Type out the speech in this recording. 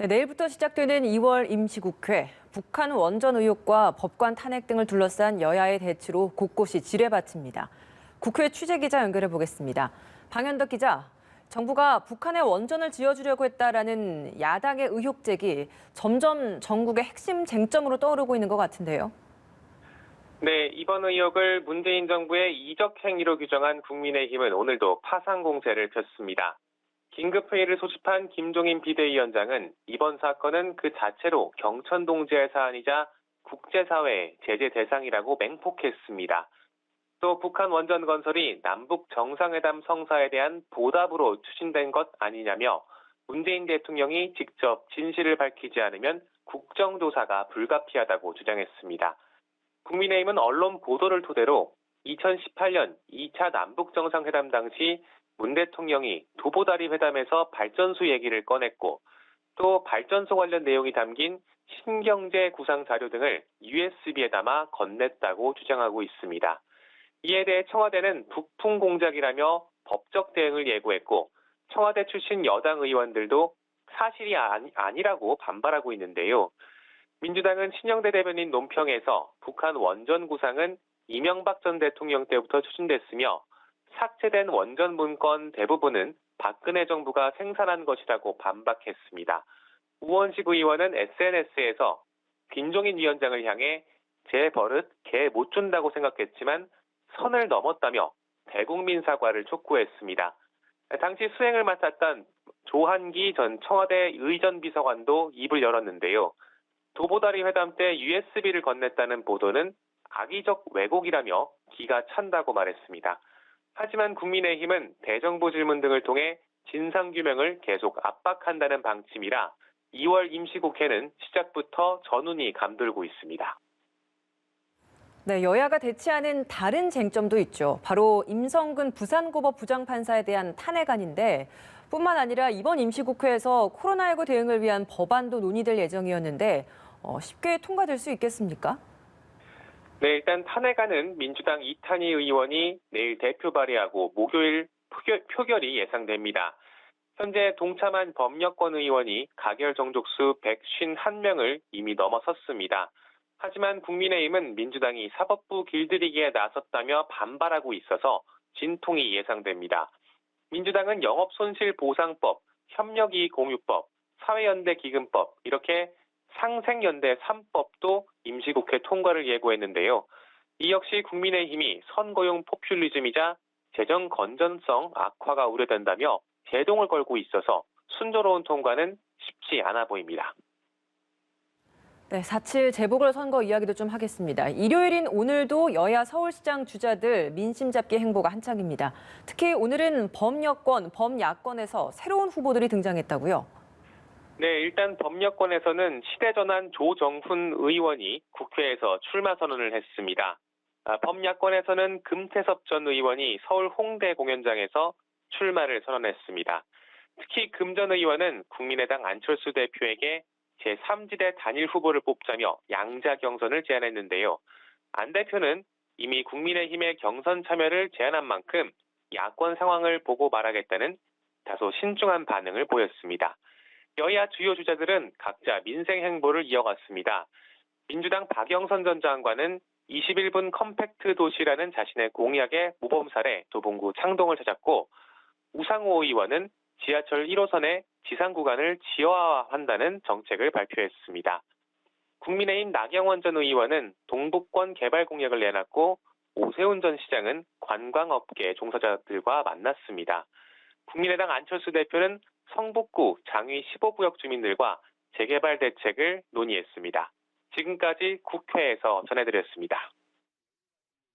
네, 내일부터 시작되는 2월 임시국회. 북한 원전 의혹과 법관 탄핵 등을 둘러싼 여야의 대치로 곳곳이 지뢰밭입니다. 국회 취재기자 연결해 보겠습니다. 방현덕 기자, 정부가 북한에 원전을 지어주려고 했다라는 야당의 의혹 제기 점점 전국의 핵심 쟁점으로 떠오르고 있는 것 같은데요. 네, 이번 의혹을 문재인 정부의 이적 행위로 규정한 국민의힘은 오늘도 파상 공세를 폈습니다. 긴급회의를 소집한 김종인 비대위원장은 이번 사건은 그 자체로 경천동지의 사안이자 국제사회의 제재 대상이라고 맹폭했습니다. 또 북한 원전 건설이 남북 정상회담 성사에 대한 보답으로 추진된 것 아니냐며 문재인 대통령이 직접 진실을 밝히지 않으면 국정조사가 불가피하다고 주장했습니다. 국민의힘은 언론 보도를 토대로 2018년 2차 남북 정상회담 당시 문 대통령이 도보다리 회담에서 발전소 얘기를 꺼냈고 또 발전소 관련 내용이 담긴 신경제 구상 자료 등을 USB에 담아 건넸다고 주장하고 있습니다. 이에 대해 청와대는 북풍 공작이라며 법적 대응을 예고했고 청와대 출신 여당 의원들도 사실이 아니라고 반발하고 있는데요. 민주당은 신영대 대변인 논평에서 북한 원전 구상은 이명박 전 대통령 때부터 추진됐으며 삭제된 원전 문건 대부분은 박근혜 정부가 생산한 것이라고 반박했습니다. 우원식 의원은 SNS에서 김종인 위원장을 향해 제 버릇 개 못 준다고 생각했지만 선을 넘었다며 대국민 사과를 촉구했습니다. 당시 수행을 맡았던 조한기 전 청와대 의전비서관도 입을 열었는데요. 도보다리 회담 때 USB를 건넸다는 보도는 악의적 왜곡이라며 기가 찬다고 말했습니다. 하지만 국민의힘은 대정부 질문 등을 통해 진상규명을 계속 압박한다는 방침이라 2월 임시국회는 시작부터 전운이 감돌고 있습니다. 네, 여야가 대치하는 다른 쟁점도 있죠. 바로 임성근 부산고법 부장판사에 대한 탄핵안인데 뿐만 아니라 이번 임시국회에서 코로나19 대응을 위한 법안도 논의될 예정이었는데 쉽게 통과될 수 있겠습니까? 네, 일단 탄핵안은 민주당 이탄희 의원이 내일 대표 발의하고 목요일 표결이 예상됩니다. 현재 동참한 범여권 의원이 가결 정족수 151명을 이미 넘어섰습니다. 하지만 국민의힘은 민주당이 사법부 길들이기에 나섰다며 반발하고 있어서 진통이 예상됩니다. 민주당은 영업손실보상법, 협력이익공유법, 사회연대기금법 이렇게 상생연대 3법도 임시국회 통과를 예고했는데요. 이 역시 국민의힘이 선거용 포퓰리즘이자 재정 건전성 악화가 우려된다며 제동을 걸고 있어서 순조로운 통과는 쉽지 않아 보입니다. 네, 4.7 재보궐선거 이야기도 좀 하겠습니다. 일요일인 오늘도 여야 서울시장 주자들 민심 잡기 행보가 한창입니다. 특히 오늘은 범여권, 범야권에서 새로운 후보들이 등장했다고요? 네, 일단 범여권에서는 시대전환 조정훈 의원이 국회에서 출마 선언을 했습니다. 범야권에서는 금태섭 전 의원이 서울 홍대 공연장에서 출마를 선언했습니다. 특히 금 전 의원은 국민의당 안철수 대표에게 제3지대 단일 후보를 뽑자며 양자 경선을 제안했는데요. 안 대표는 이미 국민의힘의 경선 참여를 제안한 만큼 야권 상황을 보고 말하겠다는 다소 신중한 반응을 보였습니다. 여야 주요 주자들은 각자 민생 행보를 이어갔습니다. 민주당 박영선 전 장관은 21분 컴팩트 도시라는 자신의 공약의 모범사례 도봉구 창동을 찾았고 우상호 의원은 지하철 1호선의 지상 구간을 지하화한다는 정책을 발표했습니다. 국민의힘 나경원 전 의원은 동북권 개발 공약을 내놨고 오세훈 전 시장은 관광업계 종사자들과 만났습니다. 국민의당 안철수 대표는 성북구 장위 15구역 주민들과 재개발 대책을 논의했습니다. 지금까지 국회에서 전해드렸습니다.